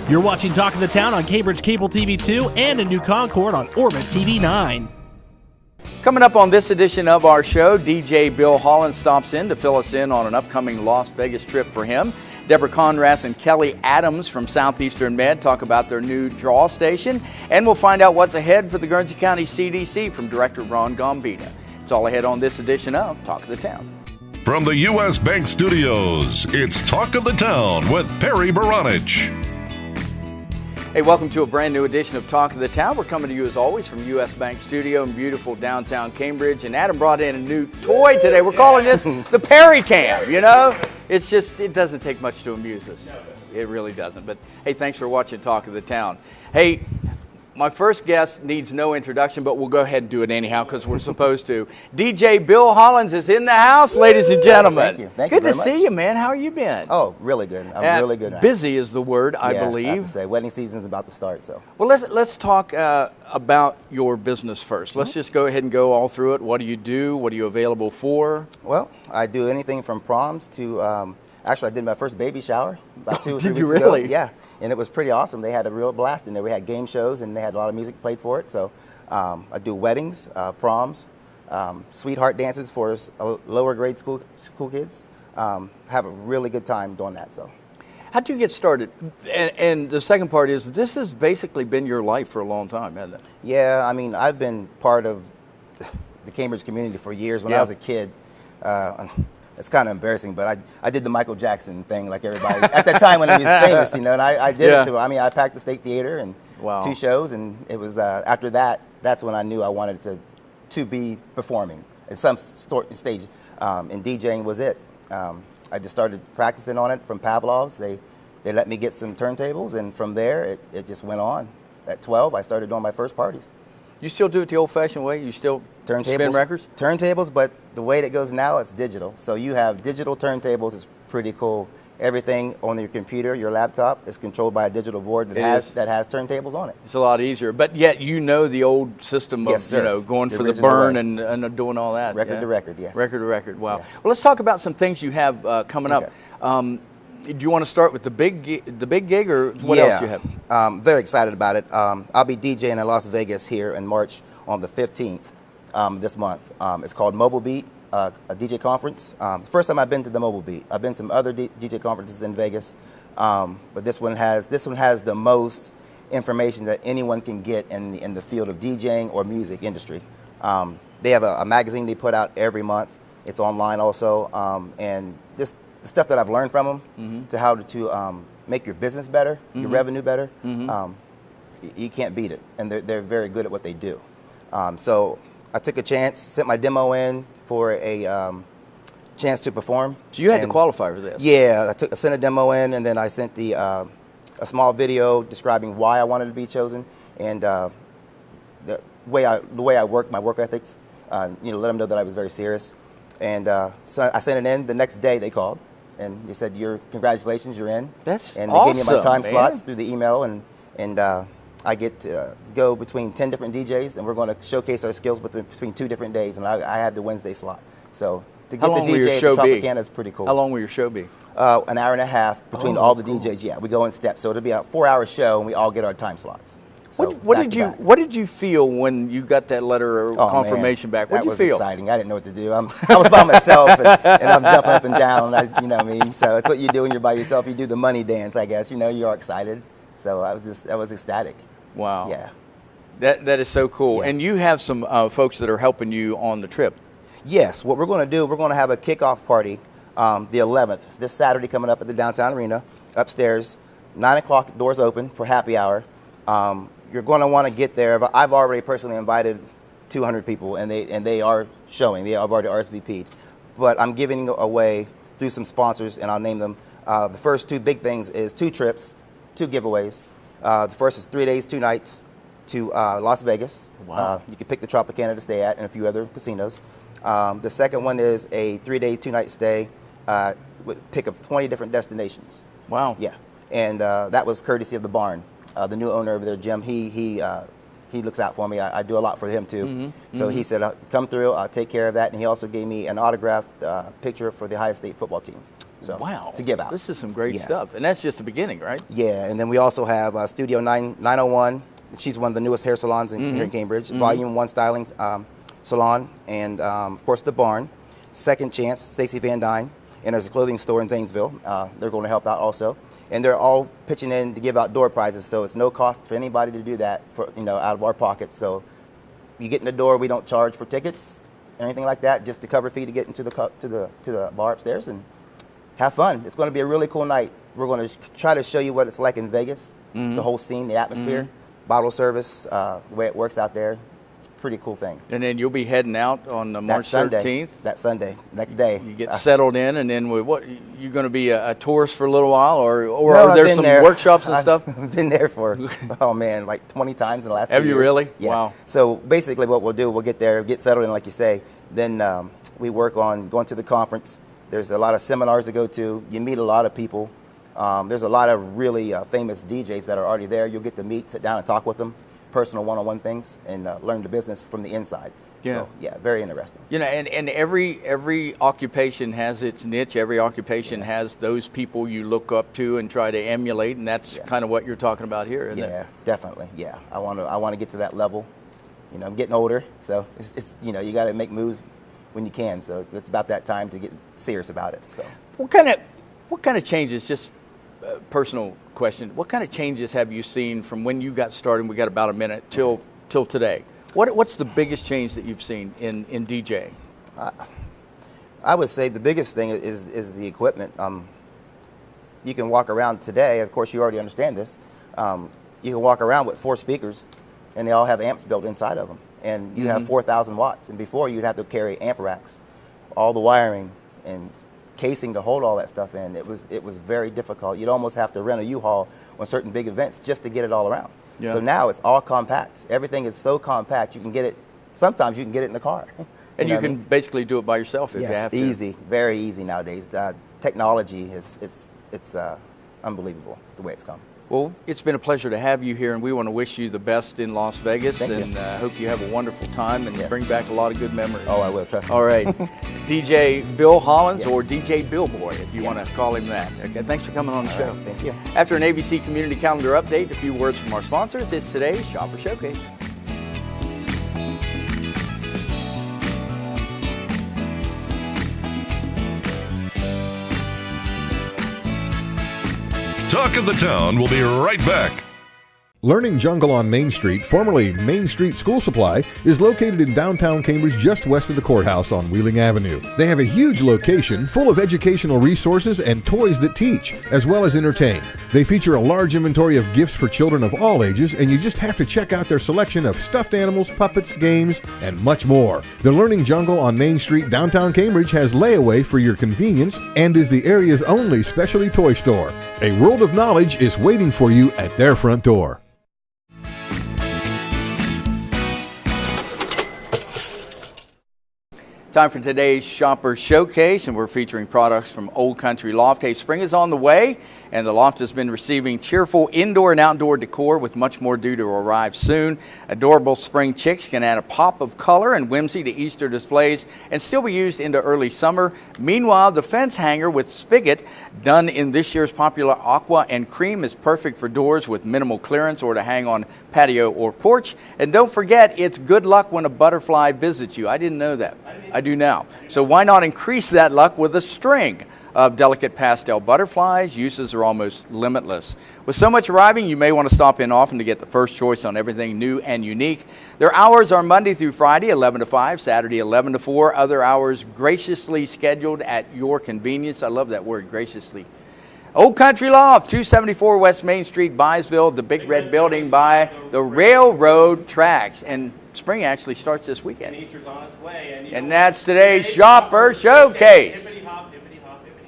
You're watching Talk of the Town on Cambridge Cable TV 2 and in New Concord on Orbit TV 9. Coming up on this edition of our show, DJ Bill Hollins stops in to fill us in on an upcoming Las Vegas trip for him. Debra, Conrad, and Kelly Adams from Southeastern Med talk about their new draw station, and we'll find out what's ahead for the Guernsey County CDC from Director Ron Gombeda. It's all ahead on this edition of Talk of the Town. From the U.S. Bank Studios, it's Talk of the Town with Perry Baranich. Hey, welcome to a brand new edition of Talk of the Town. We're coming to you as always from U.S. Bank Studio in beautiful downtown Cambridge. And Adam brought in a new toy today. We're calling this the Perry Cam, you know? It's just, it doesn't take much to amuse us. It really doesn't. But hey, thanks for watching Talk of the Town. Hey, my first guest needs no introduction, but we'll go ahead and do it anyhow because we're supposed to. DJ Bill Hollins is in the house, ladies and gentlemen. Thank you. Thank good you to very see much. you, man. How are you been? Oh, really good. I'm really good. Busy is the word, I have believe. to say, wedding season is about to start, so. Well, let's talk about your business first. Let's just go ahead and go all through it. What do you do? What are you available for? Well, I do anything from proms to, actually I did my first baby shower about 2 or 3 Did you weeks really? ago. Yeah, and it was pretty awesome. They had a real blast in there. We had game shows and they had a lot of music played for it. So I do weddings, proms, sweetheart dances for lower grade school kids. Have a really good time doing that. So. How'd you get started? And the second part is, this has basically been your life for a long time, hasn't it? Yeah, I mean, I've been part of the Cambridge community for years. When I was a kid, it's kind of embarrassing, but I did the Michael Jackson thing like everybody at that time when he was famous, you know, and I did it too. I mean, I packed the State Theater and 2 shows, and it was after that, that's when I knew I wanted to be performing at some stage, and DJing was it. I just started practicing on it from Pavlov's. They let me get some turntables, and from there, it just went on. At 12, I started doing my first parties. You still do it the old-fashioned way? You still spin records? Turntables, but the way it goes now, it's digital. So you have digital turntables. It's pretty cool. Everything on your computer, your laptop, is controlled by a digital board that has turntables on it. It's a lot easier, but yet you know the old system of going for the burn and doing all that. Record to record, yes. Record to record. Wow. Yeah. Well, let's talk about some things you have coming up. Do you want to start with the big gig, or what else you have? Very excited about it. I'll be DJing in Las Vegas here in March on the 15th this month. It's called Mobile Beat, a DJ conference. The first time I've been to the Mobile Beat. I've been to some other DJ conferences in Vegas, but this one has the most information that anyone can get in the field of DJing or music industry. They have a magazine they put out every month. It's online also, and just the stuff that I've learned from them to how to make your business better, your revenue better, you can't beat it. And they're very good at what they do. So I took a chance, sent my demo in for a chance to perform. So you had to qualify for this? Yeah, I sent a demo in, and then I sent a small video describing why I wanted to be chosen and the way I work, my work ethics. Let them know that I was very serious. And so I sent it in. The next day they called, and they said, congratulations, you're in. That's and awesome, they gave me my time man. slots through the email, and I get to go between 10 different DJs, and we're going to showcase our skills between 2 different days, and I have the Wednesday slot. So to get the DJ at Tropicana is pretty cool. How long will your show be? An hour and a half between all the DJs. Yeah, we go in steps. So it'll be a 4-hour show, and we all get our time slots. So what did you feel when you got that letter or confirmation back? What did you feel? That was exciting. I didn't know what to do. I was by myself, and I'm jumping up and down. You know what I mean? So it's what you do when you're by yourself. You do the money dance, I guess. You know, you're excited. So I was ecstatic. Wow. Yeah. That is so cool. Yeah. And you have some folks that are helping you on the trip. Yes. What we're going to do, we're going to have a kickoff party the 11th, this Saturday coming up at the downtown arena, upstairs. 9 o'clock, doors open for happy hour. You're going to want to get there. I've already personally invited 200 people, and they are showing. They have already RSVP'd. But I'm giving away through some sponsors, and I'll name them. The first 2 big things is 2 trips, 2 giveaways. The first is 3 days, 2 nights to Las Vegas. Wow. You can pick the Tropicana to stay at and a few other casinos. The second one is a 3-day, 2-night stay with pick of 20 different destinations. Wow. Yeah. And that was courtesy of the Barn. The new owner over there, Jim, he looks out for me. I do a lot for him too. So he said, come through, I'll take care of that. And he also gave me an autographed picture for the Ohio State football team. So, wow. to give out. This is some great Yeah. stuff. And that's just the beginning, right? Yeah, and then we also have Studio 901. She's one of the newest hair salons here in Cambridge. Volume 1 styling salon. And, of course, The Barn. Second Chance, Stacy Van Dyne. And there's a clothing store in Zanesville. They're going to help out also. And they're all pitching in to give out door prizes. So it's no cost for anybody to do that for out of our pockets. So you get in the door, we don't charge for tickets or anything like that, just the cover fee to get into the bar upstairs and have fun. It's going to be a really cool night. We're going to try to show you what it's like in Vegas, the whole scene, the atmosphere, bottle service, the way it works out there. It's a pretty cool thing. And then you'll be heading out on March 13th. That Sunday, next day. You get settled in, and then what? You're going to be a tourist for a little while, or No, are there I've some been there. workshops and stuff? I've been there for, oh man, like 20 times in the last 2 years. Have you really? Yeah. Wow. So basically what we'll do, we'll get there, get settled in like you say, then we work on going to the conference. There's a lot of seminars to go to. You meet a lot of people. There's a lot of really famous DJs that are already there. You'll get to meet, sit down and talk with them, personal one-on-one things, and learn the business from the inside. Yeah. So, yeah, very interesting. And every occupation has its niche. Every occupation has those people you look up to and try to emulate, and that's kind of what you're talking about here, isn't it? Yeah, definitely. Yeah, I want to get to that level. I'm getting older, so it's you got to make moves when you can. So it's about that time to get serious about it. So What kind of changes? Just personal question. What kind of changes have you seen from when you got started? We got about a minute till today. What's the biggest change that you've seen in DJing? I would say the biggest thing is the equipment. You can walk around today. Of course, you already understand this. You can walk around with 4 speakers, and they all have amps built inside of them. And you have 4,000 watts. And before, you'd have to carry amp racks, all the wiring and casing to hold all that stuff in. It was very difficult. You'd almost have to rent a U-Haul on certain big events just to get it all around. Yeah. So now it's all compact. Everything is so compact. You can get it. Sometimes you can get it in the car. And you can basically do it by yourself if you have to. Easy, very easy nowadays. Technology it's unbelievable the way it's come. Well, it's been a pleasure to have you here, and we want to wish you the best in Las Vegas. Thank you. And hope you have a wonderful time and bring back a lot of good memories. Oh, I will, trust me. All right. DJ Bill Hollins, or DJ Billboy, if you want to call him that. Okay, thanks for coming on the show. Right, thank you. After an ABC Community Calendar update, a few words from our sponsors. It's today's Shopper Showcase. Talk of the Town will be right back. Learning Jungle on Main Street, formerly Main Street School Supply, is located in downtown Cambridge just west of the courthouse on Wheeling Avenue. They have a huge location full of educational resources and toys that teach, as well as entertain. They feature a large inventory of gifts for children of all ages, and you just have to check out their selection of stuffed animals, puppets, games, and much more. The Learning Jungle on Main Street, downtown Cambridge, has layaway for your convenience and is the area's only specialty toy store. A world of knowledge is waiting for you at their front door. Time for today's Shopper Showcase, and we're featuring products from Old Country Loft. Hey, spring is on the way, and the Loft has been receiving cheerful indoor and outdoor decor with much more due to arrive soon. Adorable spring chicks can add a pop of color and whimsy to Easter displays and still be used into early summer. Meanwhile, the fence hanger with spigot, done in this year's popular aqua and cream, is perfect for doors with minimal clearance or to hang on patio or porch. And don't forget, it's good luck when a butterfly visits you. I didn't know that. I do now. So why not increase that luck with a string of delicate pastel butterflies? Uses are almost limitless. With so much arriving, you may want to stop in often to get the first choice on everything new and unique. Their hours are Monday through Friday, 11 to 5, Saturday, 11 to 4. Other hours graciously scheduled at your convenience. I love that word, graciously. Old Country Loft, 274 West Main Street, Byesville, the big red building by the railroad tracks. And spring actually starts this weekend. And Easter's on its way. And that's today's Shopper Showcase. Hippity hop, hippity hop, hippity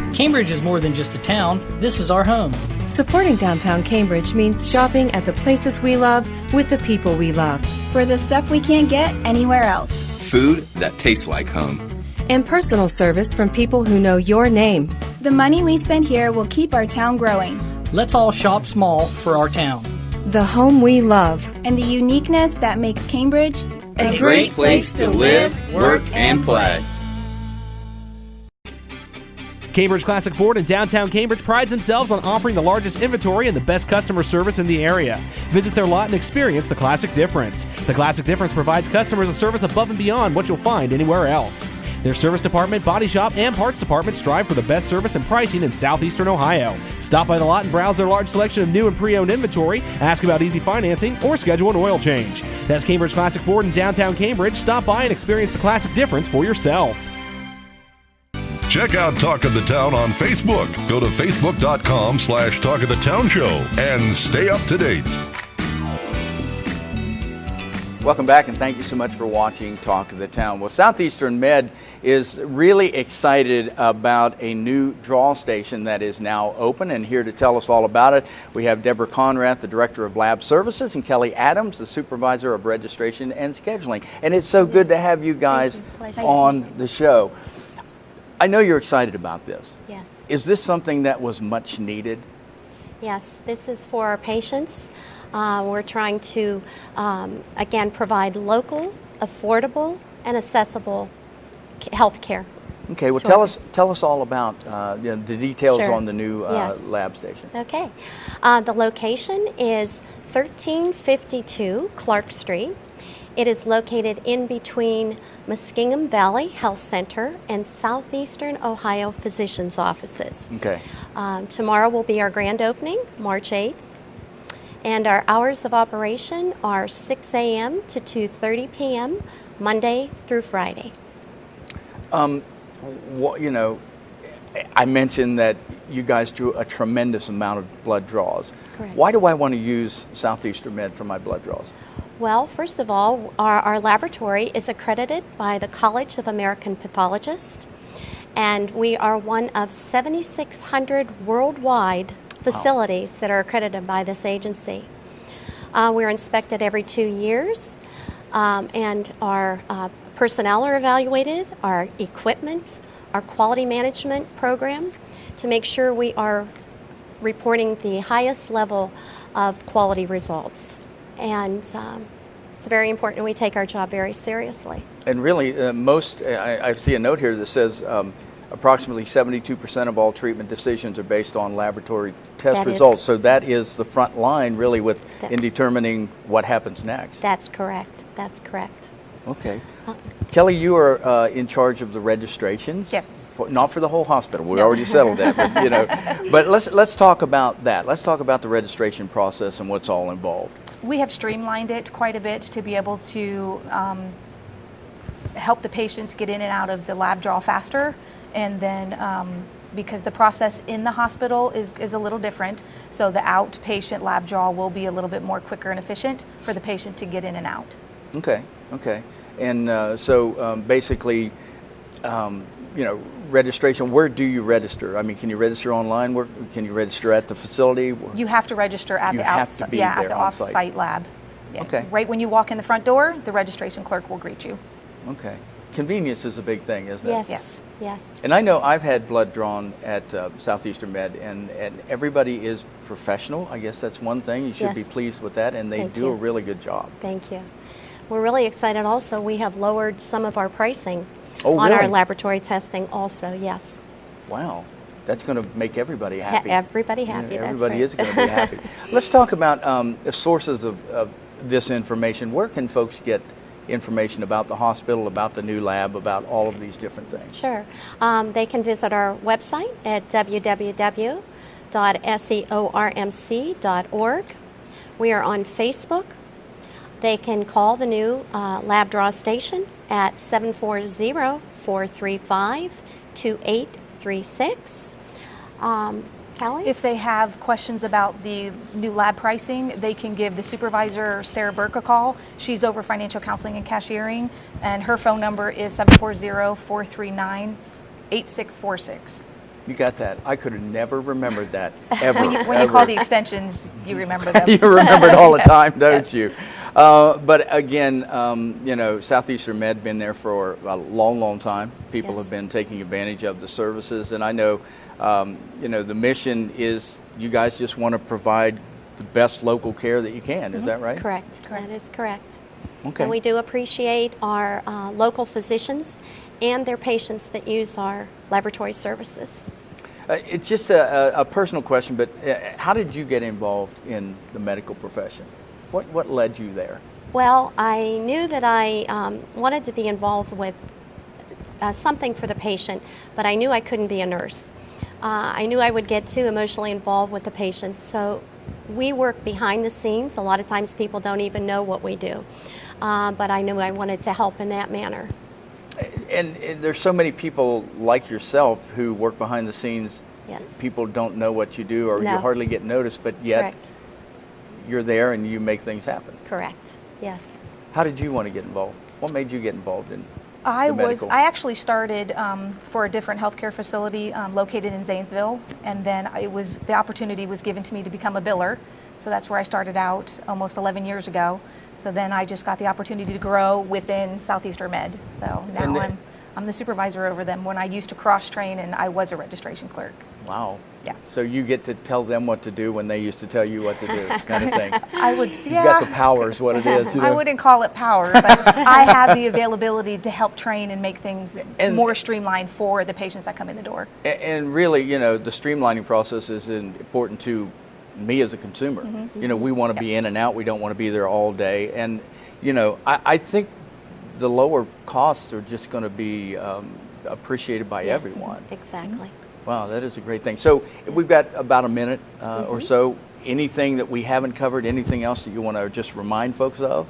hop. Cambridge is more than just a town. This is our home. Supporting downtown Cambridge means shopping at the places we love with the people we love. For the stuff we can't get anywhere else. Food that tastes like home. And personal service from people who know your name. The money we spend here will keep our town growing. Let's all shop small for our town. The home we love. And the uniqueness that makes Cambridge a great place to live, work, and play. Cambridge Classic Ford in downtown Cambridge prides themselves on offering the largest inventory and the best customer service in the area. Visit their lot and experience the Classic Difference. The Classic Difference provides customers a service above and beyond what you'll find anywhere else. Their service department, body shop, and parts department strive for the best service and pricing in southeastern Ohio. Stop by the lot and browse their large selection of new and pre-owned inventory, ask about easy financing, or schedule an oil change. That's Cambridge Classic Ford in downtown Cambridge. Stop by and experience the Classic Difference for yourself. Check out Talk of the Town on Facebook. Go to facebook.com/Talk of the Town Show and stay up to date. Welcome back, and thank you so much for watching Talk of the Town. Well, Southeastern Med is really excited about a new draw station that is now open, and here to tell us all about it, we have Debra Conrad, the Director of Lab Services, and Kelly Adams, the Supervisor of Registration and Scheduling. And it's so good to have you guys on the show. I know you're excited about this. Yes. Is this something that was much needed? Yes, this is for our patients. We're trying to, again, provide local, affordable, and accessible health care. Okay, well, tell us all about the details on the new lab station. Okay. The location is 1352 Clark Street. It is located in between Muskingum Valley Health Center and Southeastern Ohio Physicians' Offices. Okay. Tomorrow will be our grand opening, March 8th. And our hours of operation are 6 a.m. to 2:30 p.m., Monday through Friday. You know, I mentioned that you guys do a tremendous amount of blood draws. Correct. Why do I want to use Southeastern Med for my blood draws? Well, first of all, our laboratory is accredited by the College of American Pathologists, and we are one of 7,600 worldwide facilities that are accredited by this agency. We're inspected every 2 years, and our personnel are evaluated, our equipment, our quality management program, to make sure we are reporting the highest level of quality results. And it's very important. We take our job very seriously. And really, I see a note here that says approximately 72% of all treatment decisions are based on laboratory test results. So that is the front line, really, in determining what happens next. That's correct. That's correct. Okay. Kelly, you are in charge of the registrations. Yes. Not for the whole hospital. We already settled that. But let's talk about that. Let's talk about the registration process and what's all involved. We have streamlined it quite a bit to be able to help the patients get in and out of the lab draw faster. And then because the process in the hospital is a little different, so the outpatient lab draw will be a little bit more quicker and efficient for the patient to get in and out. Okay. And so basically, registration, where do you register? I mean, can you register online? Where can you register at the facility? You have to register at the off-site lab. Yeah. Okay. Right when you walk in the front door, the registration clerk will greet you. Okay. Convenience is a big thing, isn't it? Yes. And I know I've had blood drawn at Southeastern Med, and everybody is professional. I guess that's one thing. You should be pleased with that, and they do a really good job. Thank you. We're really excited also. We have lowered some of our pricing on our laboratory testing also, yes. Wow. That's going to make everybody happy. Everybody happy, everybody that's right. is going to be happy. Let's talk about the sources of this information. Where can folks get information about the hospital, about the new lab, about all of these different things? Sure. They can visit our website at www.seormc.org. We are on Facebook. They can call the new lab draw station at 740-435-2836. Kelly? If they have questions about the new lab pricing, they can give the supervisor, Sarah Burke, a call. She's over financial counseling and cashiering, and her phone number is 740-439-8646. You got that. I could have never remembered that, ever. When you call the extensions, you remember them. You remember it all the time, don't you? But again, Southeastern Med been there for a long, long time. People have been taking advantage of the services, and I know, the mission is you guys just want to provide the best local care that you can. Is that right? Correct. That is correct. Okay. And we do appreciate our local physicians and their patients that use our laboratory services. It's just a personal question, but how did you get involved in the medical profession? What led you there? Well, I knew that I wanted to be involved with something for the patient, but I knew I couldn't be a nurse. I knew I would get too emotionally involved with the patients, so we work behind the scenes. A lot of times people don't even know what we do, but I knew I wanted to help in that manner. And there's so many people like yourself who work behind the scenes. Yes. People don't know what you do, or you hardly get noticed, but yet Correct. You're there and you make things happen. Correct. Yes. How did you want to get involved? What made you get involved in I medical? I actually started for a different healthcare facility located in Zanesville, and then the opportunity was given to me to become a biller. So that's where I started out almost 11 years ago. So then I just got the opportunity to grow within Southeastern Med. So now I'm the supervisor over them when I used to cross train and I was a registration clerk. Wow. Yeah. So you get to tell them what to do when they used to tell you what to do, kind of thing. I would, You've got the power is what it is. I wouldn't call it power, but I have the availability to help train and make things more streamlined for the patients that come in the door. And really, the streamlining process is important to me as a consumer. Mm-hmm. We want to be in and out. We don't want to be there all day. And, I think the lower costs are just going to be appreciated by everyone. Exactly. Wow, that is a great thing. So we've got about a minute or so. Anything that we haven't covered, anything else that you want to just remind folks of?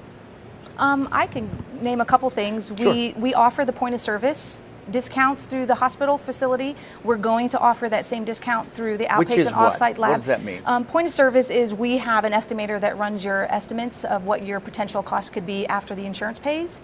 I can name a couple things. Sure. We offer the point of service discounts through the hospital facility. We're going to offer that same discount through the outpatient offsite lab. What does that mean? Point of service is we have an estimator that runs your estimates of what your potential cost could be after the insurance pays.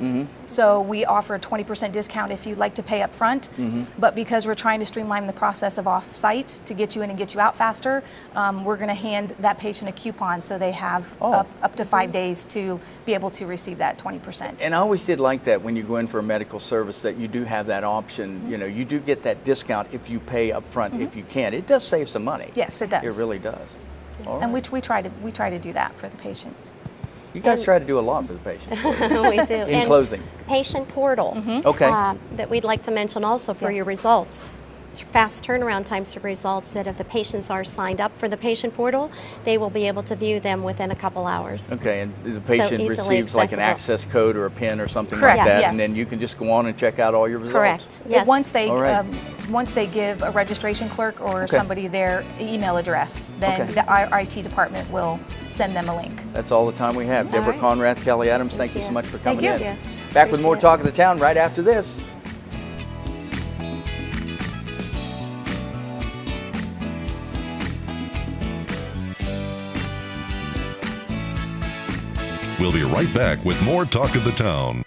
So we offer a 20% discount if you'd like to pay up front. But because we're trying to streamline the process of offsite to get you in and get you out faster, we're going to hand that patient a coupon so they have up to 5 days to be able to receive that 20%. And I always did like that when you go in for a medical service that you do have that option. You do get that discount if you pay up front. If you can't, it does save some money. Yes, it does. It really does. All And right. we try to do that for the patients. You guys try to do a lot for the patients. We do. In closing. Patient portal. Okay. That we'd like to mention also for your results. Fast turnaround times for results, that if the patients are signed up for the patient portal, they will be able to view them within a couple hours. Okay, and the patient easily receives like an accessible. access code or a PIN or something Correct, like that, yes. and then you can just go on and check out all your results. Correct. Yes. Once they All right. once they give a registration clerk or somebody their email address, then our IT department will send them a link. That's all the time we have. Debra, right. Conrad, Kelly Adams, thank you so much for coming Thank you. in. Back with more Talk of the Town right after this. We'll be right back with more Talk of the Town.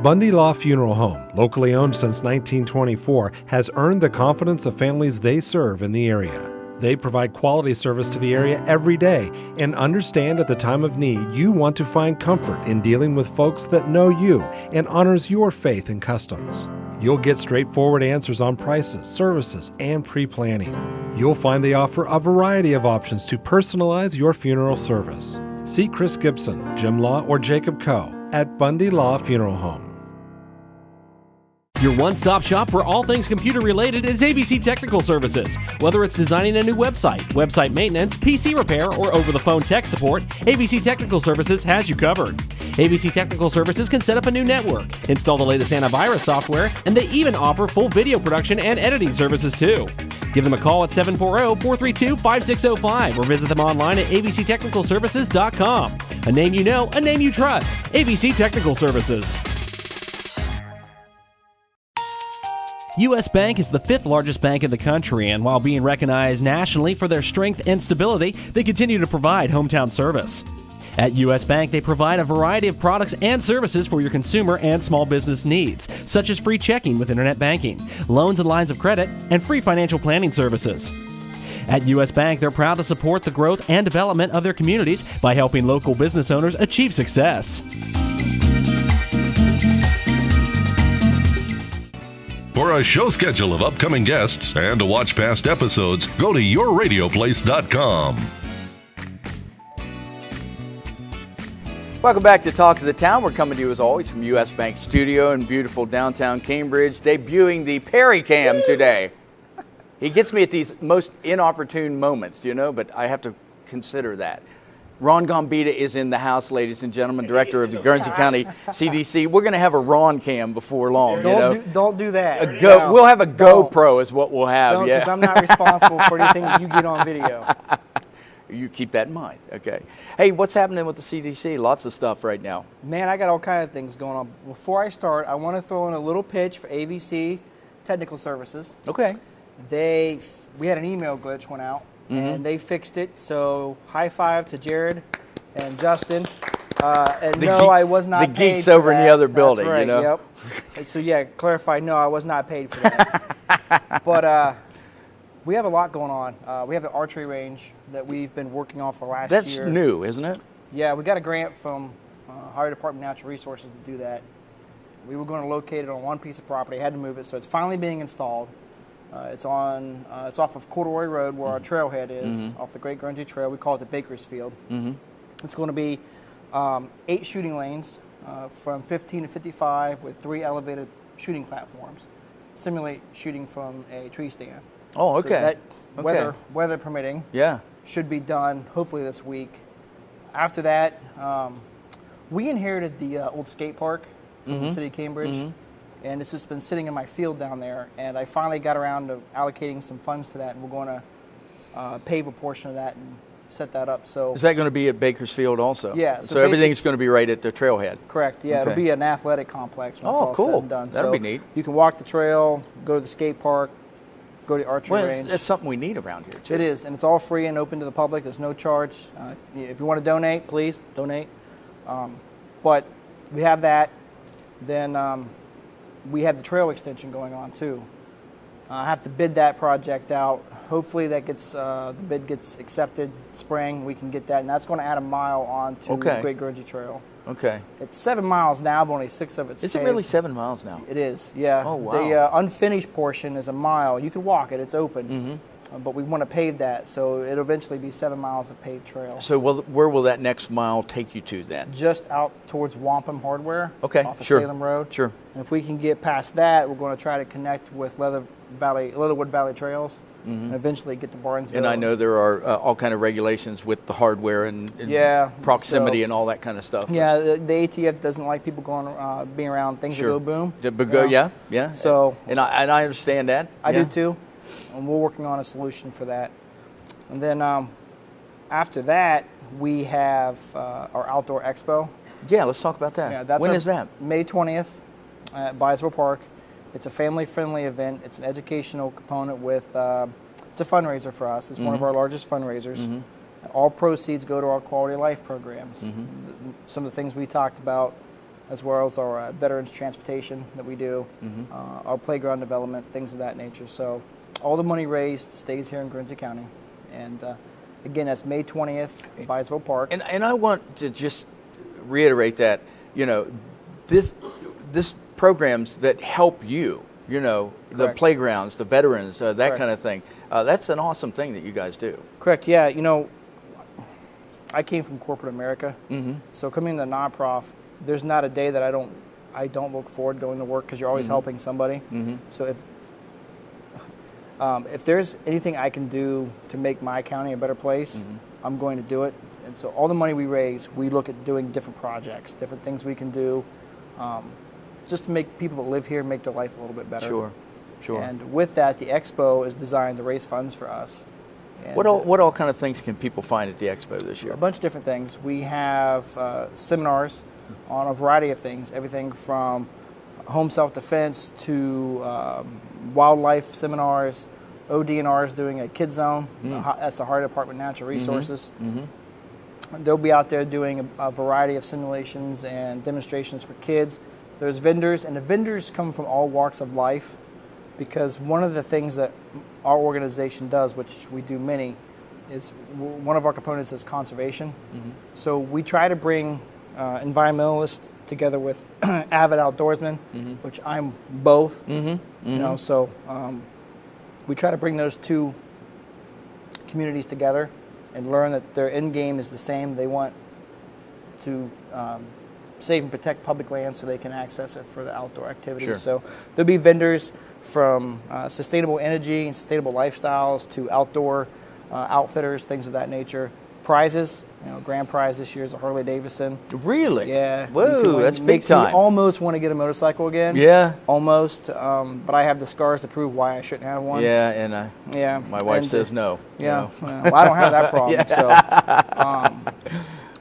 Bundy Law Funeral Home, locally owned since 1924, has earned the confidence of families they serve in the area. They provide quality service to the area every day and understand at the time of need you want to find comfort in dealing with folks that know you and honors your faith and customs. You'll get straightforward answers on prices, services, and pre-planning. You'll find they offer a variety of options to personalize your funeral service. See Chris Gibson, Jim Law, or Jacob Coe at Bundy Law Funeral Home. Your one-stop shop for all things computer-related is ABC Technical Services. Whether it's designing a new website, website maintenance, PC repair, or over-the-phone tech support, ABC Technical Services has you covered. ABC Technical Services can set up a new network, install the latest antivirus software, and they even offer full video production and editing services too. Give them a call at 740-432-5605 or visit them online at abctechnicalservices.com. A name you know, a name you trust. ABC Technical Services. U.S. Bank is the 5th largest bank in the country, and while being recognized nationally for their strength and stability, they continue to provide hometown service. At U.S. Bank, they provide a variety of products and services for your consumer and small business needs, such as free checking with internet banking, loans and lines of credit, and free financial planning services. At U.S. Bank, they're proud to support the growth and development of their communities by helping local business owners achieve success. For a show schedule of upcoming guests and to watch past episodes, go to yourradioplace.com. Welcome back to Talk of the Town. We're coming to you as always from U.S. Bank Studio in beautiful downtown Cambridge, debuting the Perry Cam today. He gets me at these most inopportune moments, you know, but I have to consider that. Ron Gombeda is in the house, ladies and gentlemen, director of the Guernsey County CDC. We're going to have a Ron cam before long. Don't do that. We'll have a GoPro is what we'll have. Because I'm not responsible for anything you get on video. You keep that in mind. Okay. Hey, what's happening with the CDC? Lots of stuff right now. Man, I got all kinds of things going on. Before I start, I want to throw in a little pitch for AVC Technical Services. Okay. We had an email glitch went out, and they fixed it. So high five to Jared and Justin. I was not paid. The geeks over in the other building, That's right, you know. Yep. So yeah, clarify. No, I was not paid for that. But we have a lot going on. We have the archery range that we've been working on for the last year. That's new, isn't it? Yeah, we got a grant from Ohio Department of Natural Resources to do that. We were going to locate it on one piece of property. Had to move it, so it's finally being installed. It's off of Corduroy Road where our trailhead is, off the Great Guernsey Trail. We call it the Bakersfield. It's going to be 8 shooting lanes from 15 to 55 with 3 elevated shooting platforms. Simulate shooting from a tree stand. Oh, okay. So that, weather permitting, should be done hopefully this week. After that, we inherited the old skate park from the city of Cambridge. And it's just been sitting in my field down there, and I finally got around to allocating some funds to that, and we're going to pave a portion of that and set that up. So is that going to be at Bakersfield also? Yeah. So everything's going to be right at the trailhead. Correct. Yeah, it'll be an athletic complex when it's all cool. said and done. That'll be neat. You can walk the trail, go to the skate park, go to the archery range. That's something we need around here too. It is, and it's all free and open to the public. There's no charge. If you want to donate, please donate. But we have that. Then we have the trail extension going on too. I have to bid that project out. Hopefully that gets the bid gets accepted spring. We can get that, and that's going to add a mile on to the Great Guernsey Trail. Okay. It's 7 miles now, but only 6 of it's Is paved. it really 7 miles now? It is, yeah. Oh, wow. The unfinished portion is a mile. You can walk it, it's open. But we want to pave that, so it'll eventually be 7 miles of paved trail. So where will that next mile take you to then? Just out towards Wampum Hardware, off of sure. Salem Road. Sure. And if we can get past that, we're going to try to connect with Leatherwood Valley Trails and eventually get to Barnesville. And I know there are all kind of regulations with the hardware and proximity and all that kind of stuff. Yeah, the ATF doesn't like people going being around things that go boom. Yeah. So and I understand that. I do too. And we're working on a solution for that. And then after that, we have our outdoor expo. Yeah, let's talk about that. Yeah, when is that? May 20th at Byesville Park. It's a family-friendly event. It's an educational component with, it's a fundraiser for us. It's one of our largest fundraisers. All proceeds go to our quality of life programs. Some of the things we talked about, as well as our veterans transportation that we do, our playground development, things of that nature. So all the money raised stays here in Guernsey County. And again, that's May 20th, Byesville Park. And I want to just reiterate that, you know, this programs that help you, you know, the playgrounds, the veterans, that kind of thing. That's an awesome thing that you guys do. Correct. Yeah. You know, I came from corporate America, so coming to nonprofit, there's not a day that I don't look forward to going to work because you're always helping somebody. So if there's anything I can do to make my county a better place, I'm going to do it. And so all the money we raise, we look at doing different projects, different things we can do, just to make people that live here make their life a little bit better. Sure. And with that, the expo is designed to raise funds for us. And what all kind of things can people find at the expo this year? A bunch of different things. We have seminars on a variety of things, everything from home self-defense to wildlife seminars. ODNR is doing a kids zone. That's the Ohio Department of Natural Resources. They'll be out there doing a variety of simulations and demonstrations for kids. There's vendors, and the vendors come from all walks of life, because one of the things that our organization does, which we do many, is one of our components is conservation. So we try to bring environmentalists together with avid outdoorsmen, which I'm both. You know, so we try to bring those two communities together and learn that their end game is the same. They want to save and protect public land so they can access it for the outdoor activities. Sure. So there'll be vendors from sustainable energy and sustainable lifestyles to outdoor outfitters, things of that nature. Prizes, grand prize this year is a Harley Davidson. Really? Yeah. Whoa, that's big makes me time. almost want to get a motorcycle again. Yeah. Almost. But I have the scars to prove why I shouldn't have one. Yeah, and yeah, my wife says no. Yeah. Well, I don't have that problem. Yeah.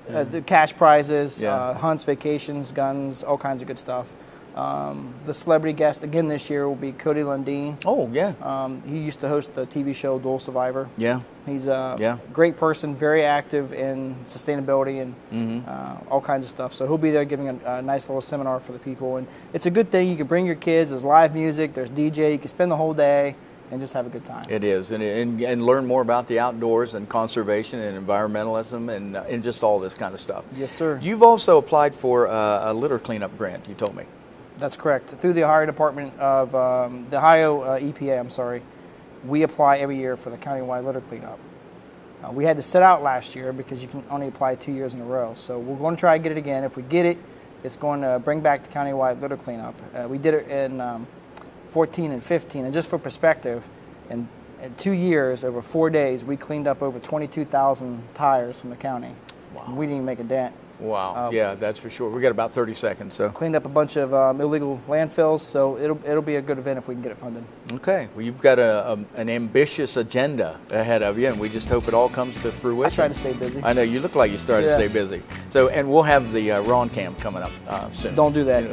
So, the cash prizes, hunts, vacations, guns, all kinds of good stuff. The celebrity guest again this year will be Cody Lundeen. Oh, yeah. He used to host the TV show Dual Survivor. Yeah. He's a great person, very active in sustainability and all kinds of stuff. So he'll be there giving a nice little seminar for the people. And it's a good thing. You can bring your kids. There's live music. There's DJ. You can spend the whole day and just have a good time. It is, and learn more about the outdoors and conservation and environmentalism and just all this kind of stuff. Yes, sir. You've also applied for a litter cleanup grant, you told me. That's correct. Through the Ohio Department of the Ohio EPA, we apply every year for the countywide litter cleanup. We had to sit out last year because you can only apply 2 years in a row. So we're going to try to get it again. If we get it, it's going to bring back the countywide litter cleanup. We did it in 14 and 15, and just for perspective, in 2 years, over 4 days, we cleaned up over 22,000 tires from the county. Wow. And we didn't even make a dent. Wow. Yeah, that's for sure. We got about 30 seconds. So cleaned up a bunch of illegal landfills, so it'll be a good event if we can get it funded. Okay. Well, you've got an ambitious agenda ahead of you, and we just hope it all comes to fruition. I try to stay busy. I know you look like you started to stay busy. So, and we'll have the Ron Cam coming up soon. Don't do that.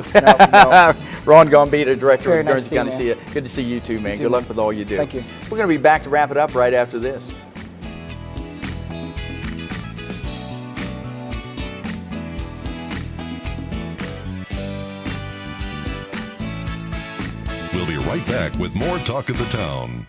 No. Ron Gombeda, director of Nice Guernsey County CDC. Good to see you too, man. Good luck with all you do. Thank you. We're going to be back to wrap it up right after this. We'll be right back with more Talk of the Town.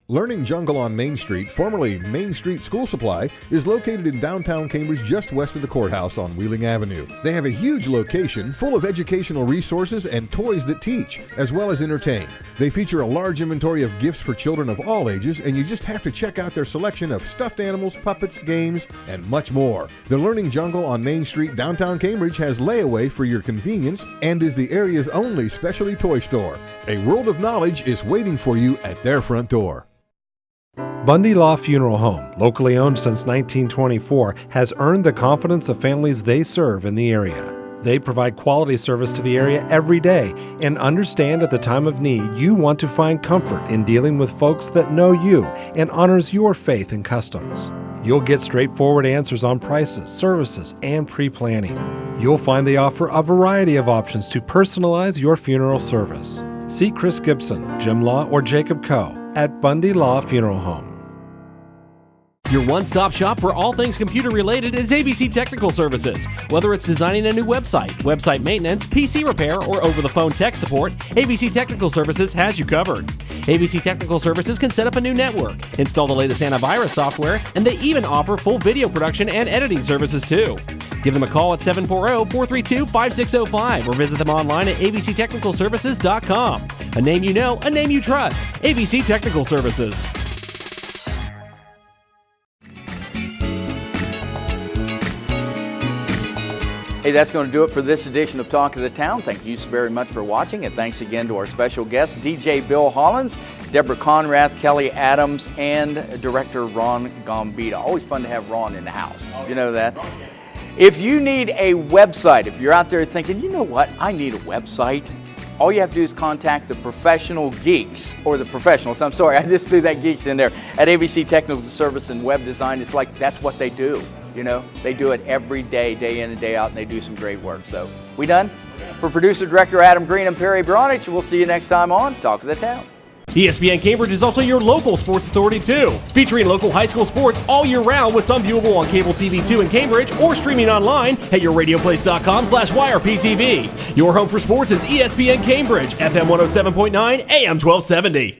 Learning Jungle on Main Street, formerly Main Street School Supply, is located in downtown Cambridge just west of the courthouse on Wheeling Avenue. They have a huge location full of educational resources and toys that teach, as well as entertain. They feature a large inventory of gifts for children of all ages, and you just have to check out their selection of stuffed animals, puppets, games, and much more. The Learning Jungle on Main Street, downtown Cambridge, has layaway for your convenience and is the area's only specialty toy store. A world of knowledge is waiting for you at their front door. Bundy Law Funeral Home, locally owned since 1924, has earned the confidence of families they serve in the area. They provide quality service to the area every day and understand at the time of need you want to find comfort in dealing with folks that know you and honors your faith and customs. You'll get straightforward answers on prices, services, and pre-planning. You'll find they offer a variety of options to personalize your funeral service. See Chris Gibson, Jim Law, or Jacob Coe at Bundy Law Funeral Home. Your one-stop shop for all things computer-related is ABC Technical Services. Whether it's designing a new website, website maintenance, PC repair, or over-the-phone tech support, ABC Technical Services has you covered. ABC Technical Services can set up a new network, install the latest antivirus software, and they even offer full video production and editing services too. Give them a call at 740-432-5605 or visit them online at abctechnicalservices.com. A name you know, a name you trust. ABC Technical Services. Hey, that's going to do it for this edition of Talk of the Town. Thank you very much for watching, and thanks again to our special guests, DJ Bill Hollins, Debra Conrad, Kelly Adams, and Director Ron Gombeda. Always fun to have Ron in the house. You know that? If you need a website, if you're out there thinking, you know what, I need a website, all you have to do is contact the professional geeks, or the professionals, I'm sorry, I just threw that geeks in there, at ABC Technical Service and Web Design. It's like, that's what they do. You know, they do it every day, day in and day out, and they do some great work. So, we done? For producer, director Adam Green and Perry Bronich, we'll see you next time on Talk of the Town. ESPN Cambridge is also your local sports authority too, featuring local high school sports all year round, with some viewable on cable TV 2 in Cambridge or streaming online at yourradioplace.com/YRPTV. Your home for sports is ESPN Cambridge, FM 107.9, AM 1270.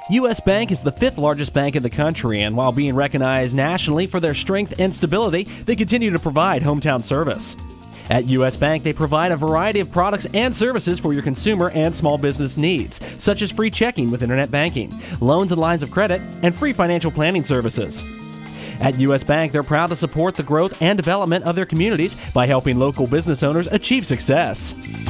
U.S. Bank is the fifth largest bank in the country, and while being recognized nationally for their strength and stability, they continue to provide hometown service. At U.S. Bank, they provide a variety of products and services for your consumer and small business needs, such as free checking with internet banking, loans and lines of credit, and free financial planning services. At U.S. Bank, they're proud to support the growth and development of their communities by helping local business owners achieve success.